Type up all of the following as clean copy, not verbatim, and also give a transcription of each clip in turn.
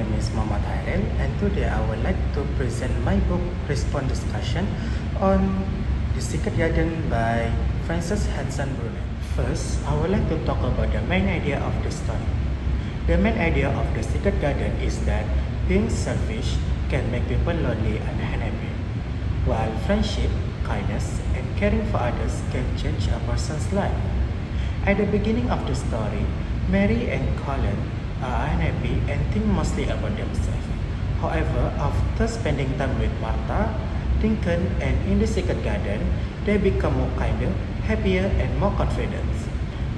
name is Muhammad Hairil, and today I would like to present my book Response Discussion on The Secret Garden by Frances Hudson Burnett. First, I would like to talk about the main idea of the story. The main idea of The Secret Garden is that being selfish can make people lonely and unhappy, while friendship, kindness, and caring for others can change a person's life. At the beginning of the story, Mary and Colin are unhappy and think mostly about themselves. However, after spending time with Martha, Lincoln, and in the secret garden, they become more kinder, happier, and more confident.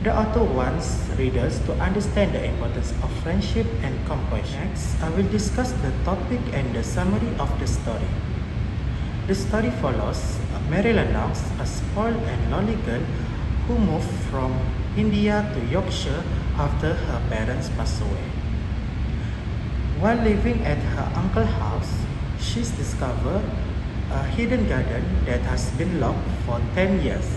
The author wants readers to understand the importance of friendship and compassion. Next, I will discuss the topic and the summary of the story. The story follows Marilyn Knox, a spoiled and lonely girl who moved from India to Yorkshire after her parents passed away. While living at her uncle's house, she discovered a hidden garden that has been locked for 10 years.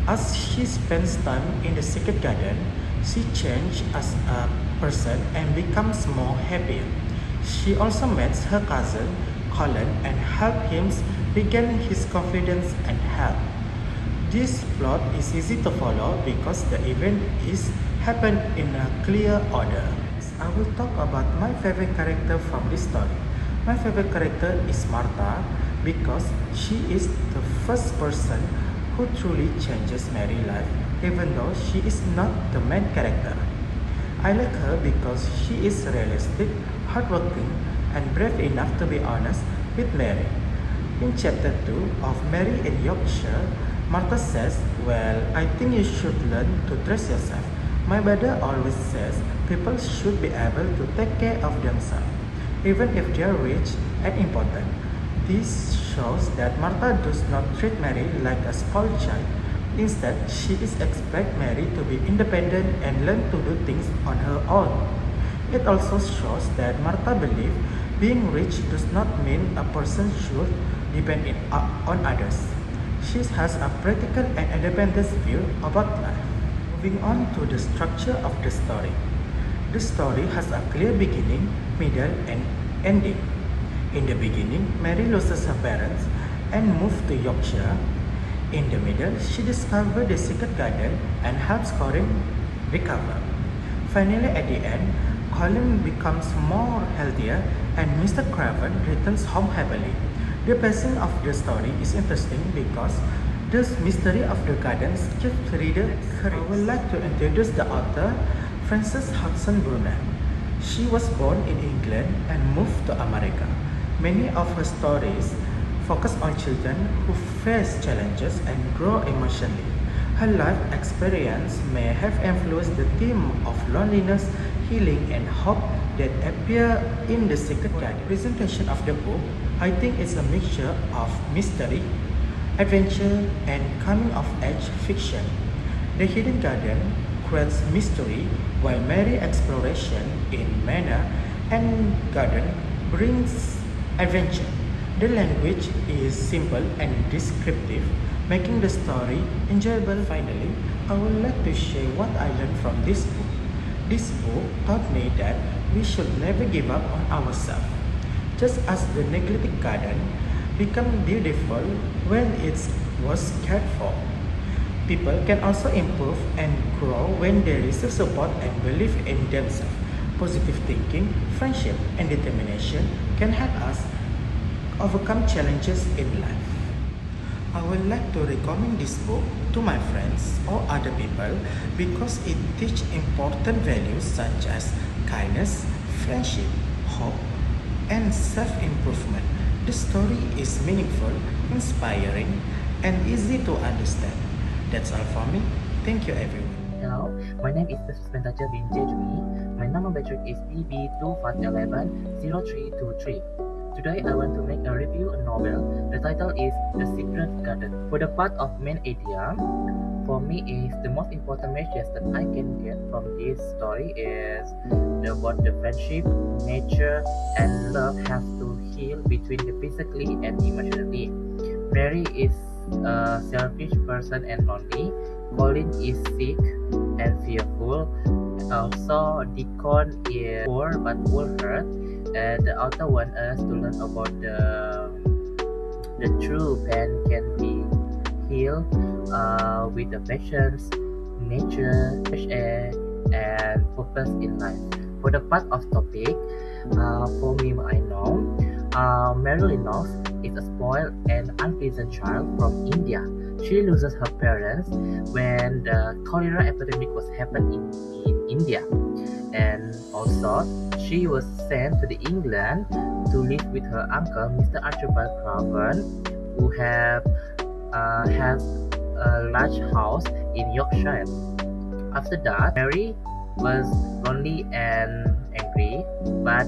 As she spends time in the secret garden, she changes as a person and becomes more happier. She also meets her cousin, Colin, and helps him regain his confidence and health. This plot is easy to follow because the event is happened in a clear order. I will talk about my favorite character from this story. My favorite character is Martha because she is the first person who truly changes Mary's life, even though she is not the main character. I like her because she is realistic, hardworking, and brave enough to be honest with Mary. In chapter 2 of Mary in Yorkshire, Martha says, "Well, I think you should learn to trust yourself. My mother always says people should be able to take care of themselves, even if they are rich and important." This shows that Martha does not treat Mary like a spoiled child. Instead, she expects Mary to be independent and learn to do things on her own. It also shows that Martha believes being rich does not mean a person should depend on others. She has a practical and independent view about life. Moving on to the structure of the story. The story has a clear beginning, middle, and ending. In the beginning, Mary loses her parents and moves to Yorkshire. In the middle, she discovers the secret garden and helps Colin recover. Finally, at the end, Colin becomes more healthier and Mr. Craven returns home happily. The pacing of the story is interesting because the mystery of the gardens keeps the reader curious. I would like to introduce the author, Frances Hudson Burnett. She was born in England and moved to America. Many of her stories focus on children who face challenges and grow emotionally. Her life experience may have influenced the theme of loneliness, healing, and hope that appear in The Secret Garden. The presentation of the book, I think, is a mixture of mystery, adventure, and coming-of-age fiction. The Hidden Garden creates mystery, while Mary exploration in manor and garden brings adventure. The language is simple and descriptive, making the story enjoyable. Finally, I would like to share what I learned from this book. This book taught me that we should never give up on ourselves. Just as the neglected garden becomes beautiful when it was cared for, people can also improve and grow when they receive support and believe in themselves. Positive thinking, friendship, and determination can help us overcome challenges in life. I would like to recommend this book to my friends or other people because it teaches important values such as kindness, friendship, hope, and self-improvement. The story is meaningful, inspiring, and easy to understand. That's all for me. Thank you, everyone. Hello, my name is Spentaja bin Jejumi. My number batch is UB00302. Today I want to make a review a novel. The title is The Secret Garden. For the part of main idea, for me is the most important message that I can get from this story is about the friendship, nature, and love have to heal between the physically and emotionally. Mary is a selfish person and lonely. Colin is sick and fearful. Also, Deacon is poor but will hurt. The author wants us to learn about the true pain can be healed with the patience, nature, fresh air, and purpose in life. For the part of topic, for me, I know Marilyn Knox is a spoiled and unpleasant child from India. She loses her parents when the cholera epidemic was happening in India, and also she was sent to the England to live with her uncle, Mr. Archibald Craven, who has a large house in Yorkshire. After that, Mary was lonely and angry, but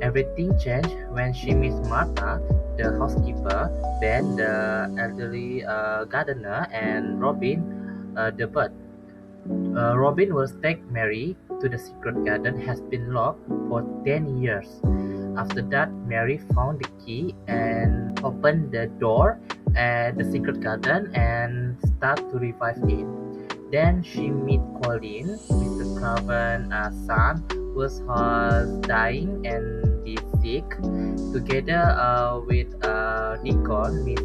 everything changed when she met Martha, the housekeeper, Ben, the elderly gardener, and Robin, the bird. Robin will take Mary to the secret garden has been locked for 10 years. After that, Mary found the key and opened the door at the secret garden and start to revive it. Then she meet Colin, Mr. Craven's son, who was dying and be sick, together with Deacon, Miss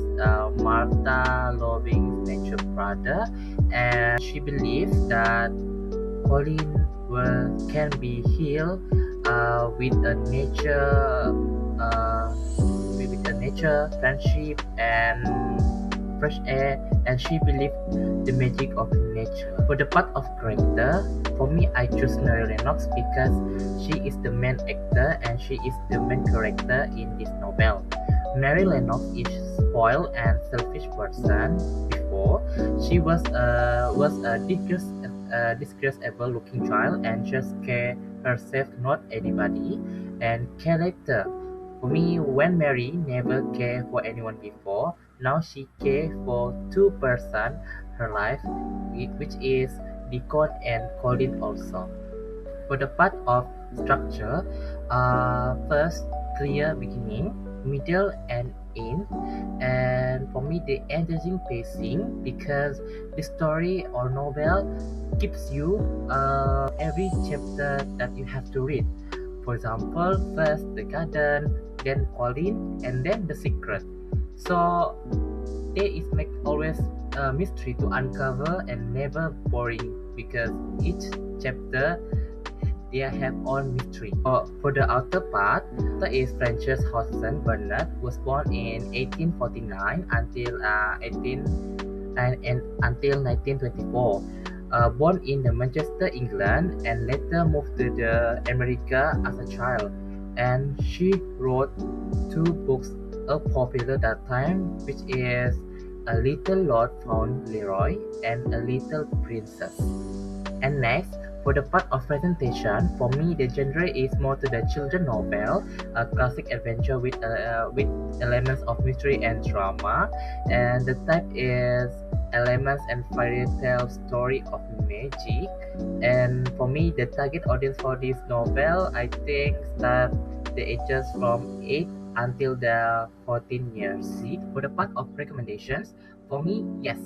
Martha Loving's nature brother, and she believes that Colin can be healed with a nature friendship and fresh air, and she believed the magic of nature. For the part of character, for me, I choose Mary Lennox because she is the main actor and she is the main character in this novel. Mary Lennox is spoiled and selfish person before. She was a disgraceful looking child and just care herself, not anybody. And character, for me, when Mary never cared for anyone before, now she cares for two person her life, which is Deacon and Colin also. For the part of structure, first clear beginning, middle and end, and for me the engaging pacing because the story or novel keeps you every chapter that you have to read. For example, first the garden, then Colin, and then the secret. So there is make always a mystery to uncover and never boring because each chapter they have own mystery. For the outer part, there is Frances Hodgson Burnett was born in 1849 until 1924. Born in the Manchester, England, and later moved to the America as a child. And she wrote two books popular that time, which is A Little Lord Found Leroy and A Little Princess. And next, for the part of presentation, for me the genre is more to the children novel, a classic adventure with elements of mystery and drama, and the type is elements and fairy tale story of magic. And for me, the target audience for this novel, I think start the ages from 8 until the 14 years. See, for the part of recommendations, for me, yes,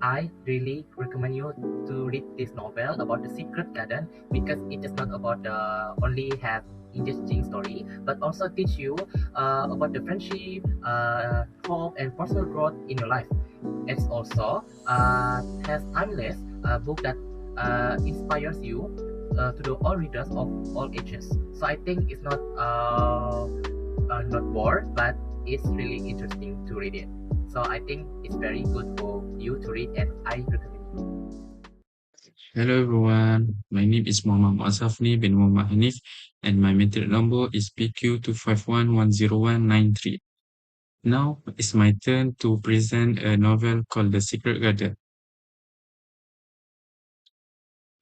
I really recommend you to read this novel about the secret garden because it is not about the only have interesting story but also teach you about the friendship, hope and personal growth in your life. It's also has timeless book that inspires you to the all readers of all ages. So I think it's not bored, but it's really interesting to read it. So I think it's very good for you to read, and I recommend you. Hello everyone, my name is Muhammad Asafni bin Muhammad Hanif and my metric number is PQ251109193. Now it's my turn to present a novel called The Secret Garden.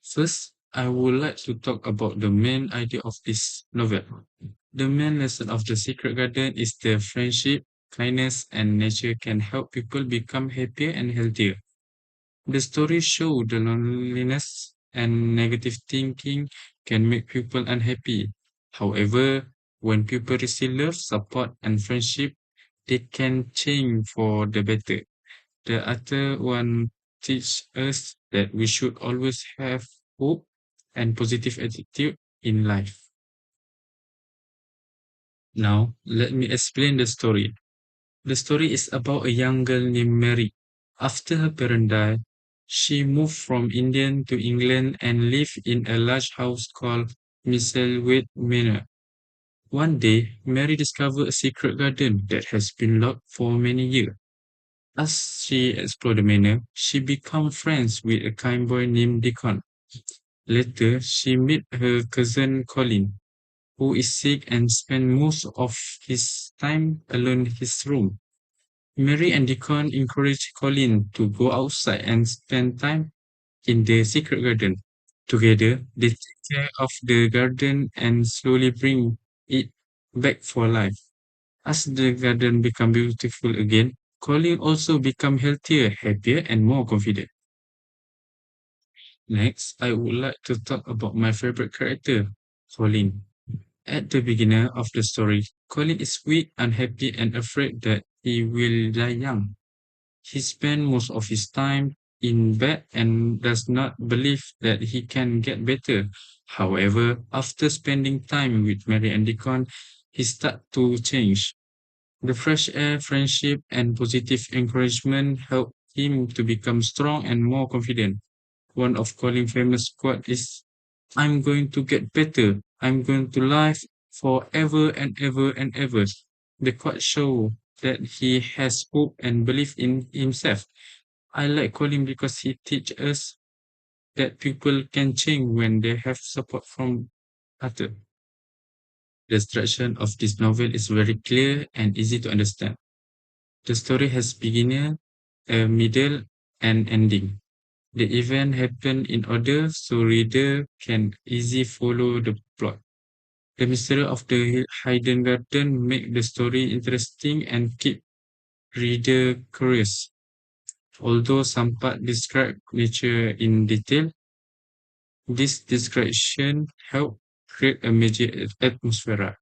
First, I would like to talk about the main idea of this novel. The main lesson of The Secret Garden is that friendship, kindness, and nature can help people become happier and healthier. The story shows the loneliness and negative thinking can make people unhappy. However, when people receive love, support, and friendship, they can change for the better. The other one teach us that we should always have hope and positive attitude in life. Now, let me explain the story. The story is about a young girl named Mary. After her parents died, she moved from India to England and lived in a large house called Misselthwaite Manor. One day, Mary discovered a secret garden that has been locked for many years. As she explored the manor, she became friends with a kind boy named Deacon. Later, she met her cousin Colin, who is sick and spent most of his time alone in his room. Mary and Deacon encourage Colin to go outside and spend time in the secret garden. Together, they take care of the garden and slowly bring it back for life. As the garden become beautiful again, Colin also become healthier, happier, and more confident. Next, I would like to talk about my favorite character, Colin. At the beginning of the story, Colin is weak, unhappy, and afraid that he will die young. He spends most of his time in bed and does not believe that he can get better. However, after spending time with Mary and Deacon, he starts to change. The fresh air, friendship, and positive encouragement help him to become strong and more confident. One of Colin's famous quote is, "I'm going to get better. I'm going to live forever and ever and ever." The quote shows that he has hope and belief in himself. I like Colin because he teaches us that people can change when they have support from others. The structure of this novel is very clear and easy to understand. The story has beginning, a middle, and ending. The event happen in order so reader can easily follow the plot. The mystery of the hidden garden make the story interesting and keep reader curious. Although some part describe nature in detail, this description help create a magic atmosphere.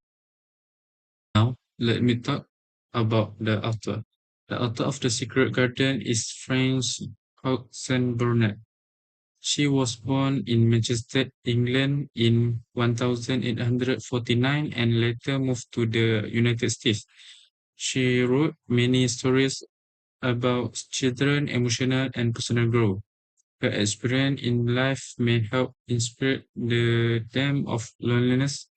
Now, let me talk about the author. The author of The Secret Garden is Frances Hodgson Burnett. She was born in Manchester, England in 1849 and later moved to the United States. She wrote many stories about children, emotional and personal growth. Her experience in life may help inspire the theme of loneliness,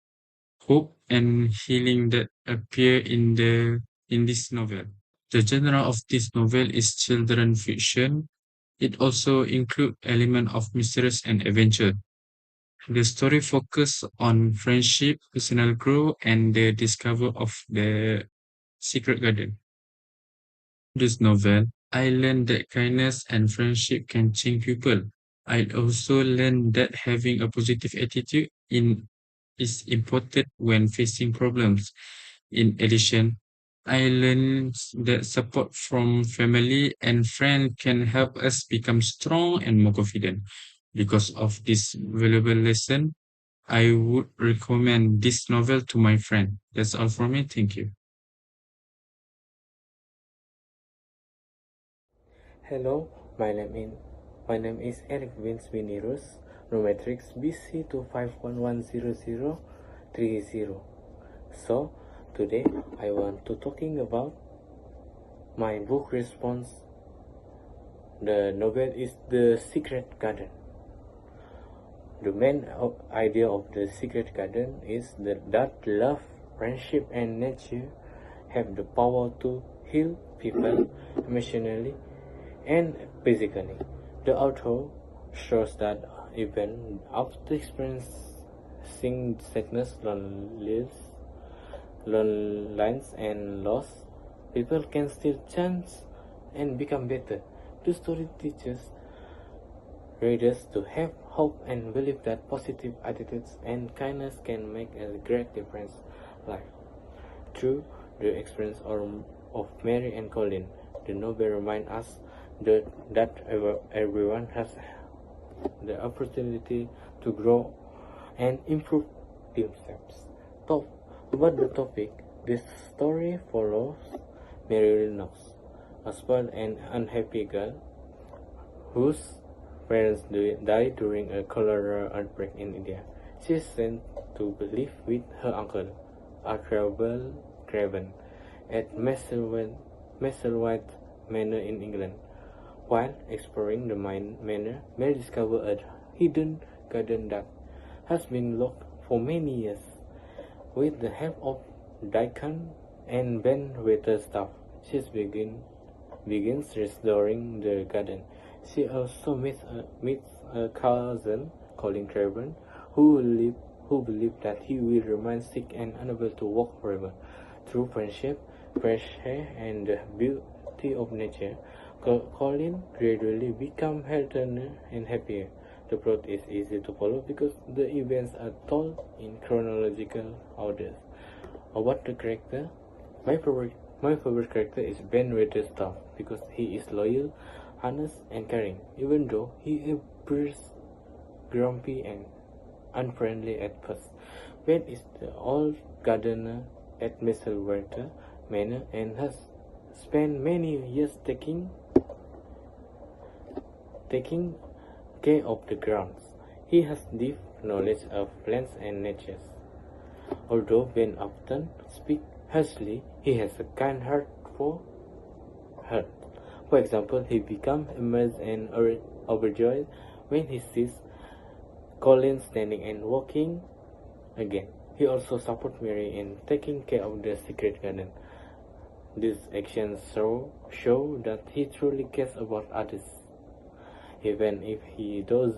hope, and healing that appear in this novel. The genre of this novel is children fiction. It also includes elements of mystery and adventure. The story focuses on friendship, personal growth, and the discovery of the secret garden. This novel, I learned that kindness and friendship can change people. I also learned that having a positive attitude in is important when facing problems. In addition, I learned that support from family and friends can help us become strong and more confident. Because of this valuable lesson, I would recommend this novel to my friend. That's all from me. Thank you. Hello, my name is Eric Vince Winirus, Matrix BC251100030. So today I want to talking about my book response. The novel is The Secret Garden. The main idea of The Secret Garden is that love, friendship, and nature have the power to heal people emotionally and physically. The author shows that even after experiencing sadness, loneliness, and loss, people can still change and become better. The story teaches readers to have hope and believe that positive attitudes and kindness can make a great difference in life. Through the experience of Mary and Colin, the novel reminds us that everyone has the opportunity to grow and improve themselves. About the topic, this story follows Mary Knox, a spoiled and unhappy girl whose parents died during a cholera outbreak in India. She is sent to live with her uncle, Archibald Craven at Messelwhite Manor in England. While exploring the manor, may discover a hidden garden that has been locked for many years. With the help of Deacon and Ben Weatherstaff, she begins restoring the garden. She also meets a cousin, Colin Craven, who believed that he will remain sick and unable to walk forever. Through friendship, fresh air, and the beauty of nature, Colin gradually becomes healthier and happier. The plot is easy to follow because the events are told in chronological order. About the character, my favorite character is Ben Weatherstaff because he is loyal, honest, and caring, even though he appears grumpy and unfriendly at first. Ben is the old gardener at Messelwhite Manor and has spent many years taking care of the grounds. He has deep knowledge of plants and nature. Although Ben often speaks harshly, he has a kind heart for her. For example, he becomes amazed and overjoyed when he sees Colin standing and walking again. He also supports Mary in taking care of the secret garden. These actions show that he truly cares about others, even if he does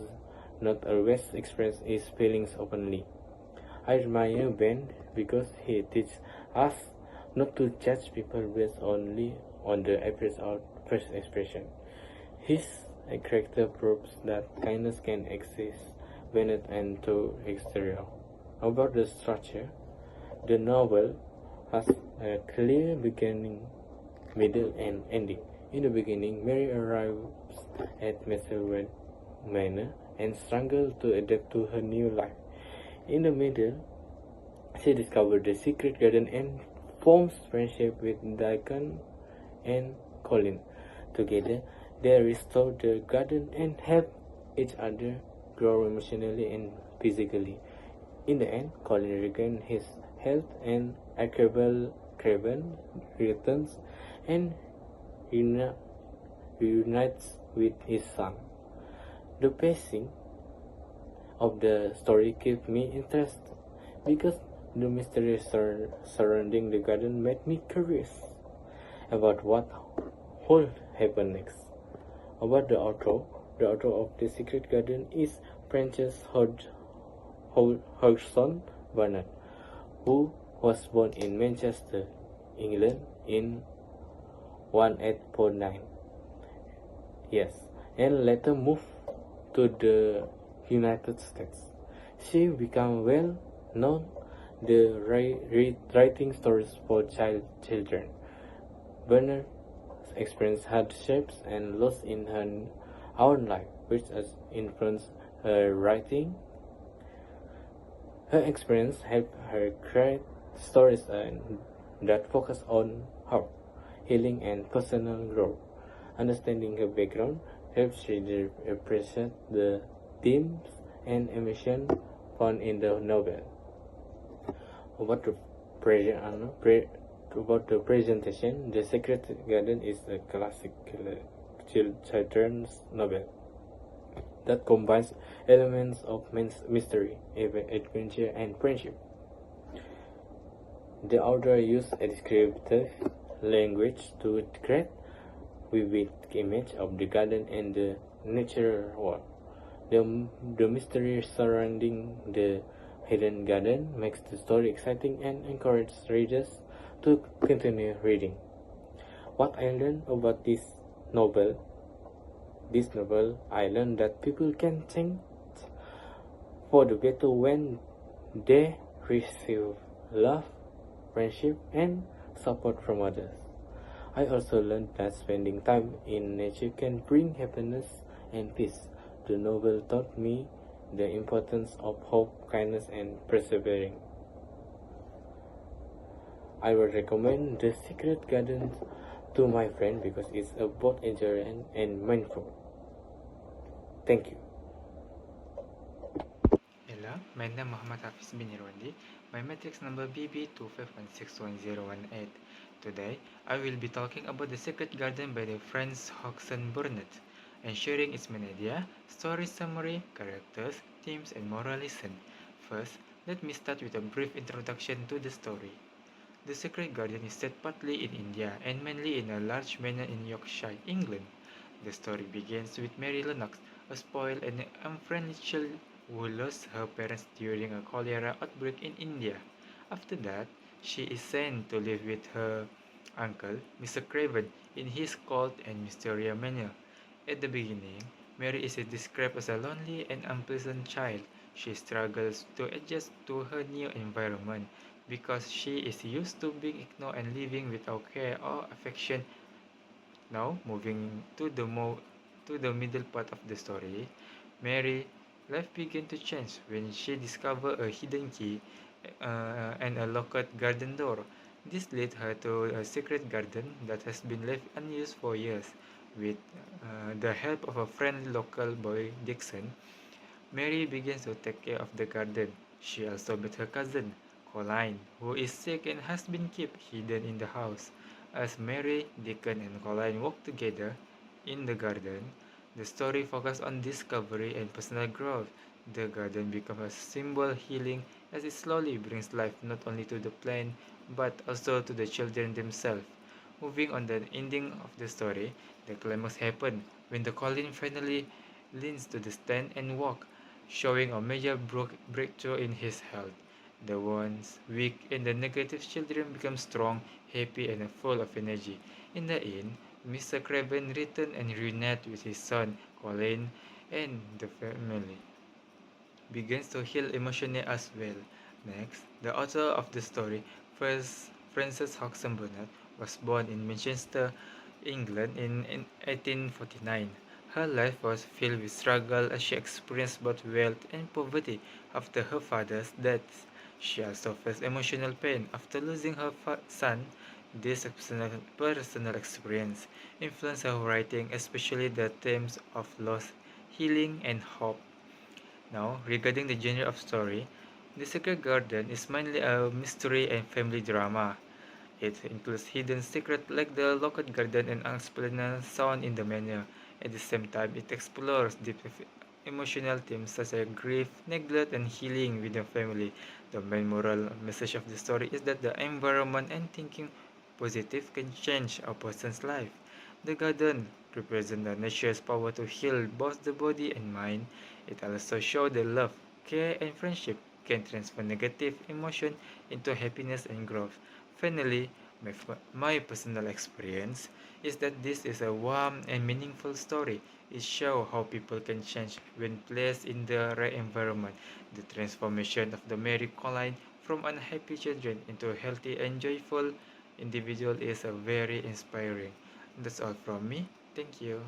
not always express his feelings openly. I admire Ben because he teaches us not to judge people based only on the appearance or first expression. His character proves that kindness can exist beneath and to exterior. About the structure, the novel has a clear beginning, middle, and ending. In the beginning, Mary arrives at Messelwhite Manor and struggles to adapt to her new life. In the middle, she discovers the secret garden and forms friendship with Deacon and Colin. Together, they restore the garden and help each other grow emotionally and physically. In the end, Colin regains his health and Archibald Craven returns and reunites with his son. The pacing of the story kept me interested because the mystery surrounding the garden made me curious about what would happen next. About the author of The Secret Garden is Frances Hodgson Burnett, who was born in Manchester, England in 1849. Yes, and later moved to the United States. She became well known writing stories for children. Burnett experienced hardships and loss in her own life, which has influenced her writing. Her experience helped her create stories that focus on hope, healing, and personal growth. Understanding her background helps readers appreciate the themes and emotions found in the novel. About the presentation, The Secret Garden is a classic children's novel that combines elements of mystery, adventure, and friendship. The author used a descriptive language to create vivid image of the garden and the natural world. The mystery surrounding the hidden garden makes the story exciting and encourages readers to continue reading. What I learned about this novel, I learned that people can change for the better when they receive love, friendship, and support from others. I also learned that spending time in nature can bring happiness and peace. The novel taught me the importance of hope, kindness, and persevering. I would recommend The Secret Garden to my friend because it's both enjoyable and mindful. Thank you. Ella, my name Muhammad Hafiz bin Irwandi, my matrix number BB25161018. Today, I will be talking about The Secret Garden by the Franz Hodgson Burnett and sharing its main idea, story summary, characters, themes, and moral lesson. First, let me start with a brief introduction to the story. The Secret Garden is set partly in India and mainly in a large manor in Yorkshire, England. The story begins with Mary Lennox, a spoiled and unfriendly child who lost her parents during a cholera outbreak in India. After that, she is sent to live with her uncle, Mr. Craven, in his cold and mysterious manner. At the beginning, Mary is described as a lonely and unpleasant child. She struggles to adjust to her new environment because she is used to being ignored and living without care or affection. Now, moving to the middle part of the story, Mary life began to change when she discovered a hidden key and a locked garden door. This led her to a secret garden that has been left unused for years. With the help of a friendly local boy, Dixon, Mary begins to take care of the garden. She also met her cousin, Colleen, who is sick and has been kept hidden in the house. As Mary, Deacon, and Colleen walk together in the garden, the story focuses on discovery and personal growth. The garden becomes a symbol of healing as it slowly brings life not only to the plant but also to the children themselves. Moving on the ending of the story, the climax happens when the Colin finally leans to the stand and walk, showing a major breakthrough in his health. The once weak and the negative children become strong, happy, and full of energy. In the end, Mr. Craven returns and reunites with his son, Colin, and the family begins to heal emotionally as well. Next, the author of the story, Frances Hodgson Burnett, was born in Manchester, England in 1849. Her life was filled with struggle as she experienced both wealth and poverty after her father's death. She also faced emotional pain after losing her son. This personal experience influenced her writing, especially the themes of loss, healing, and hope. Now, regarding the genre of story, The Secret Garden is mainly a mystery and family drama. It includes hidden secrets like the locked garden and unexplained sound in the manor. At the same time, it explores deep emotional themes such as grief, neglect, and healing within family. The main moral message of the story is that the environment and thinking positive can change a person's life. The garden represents the nature's power to heal both the body and mind. It also shows that love, care, and friendship can transform negative emotion into happiness and growth. Finally, my personal experience is that this is a warm and meaningful story. It shows how people can change when placed in the right environment. The transformation of the Mary Colline from unhappy children into a healthy and joyful individual is very inspiring. That's all from me. Thank you.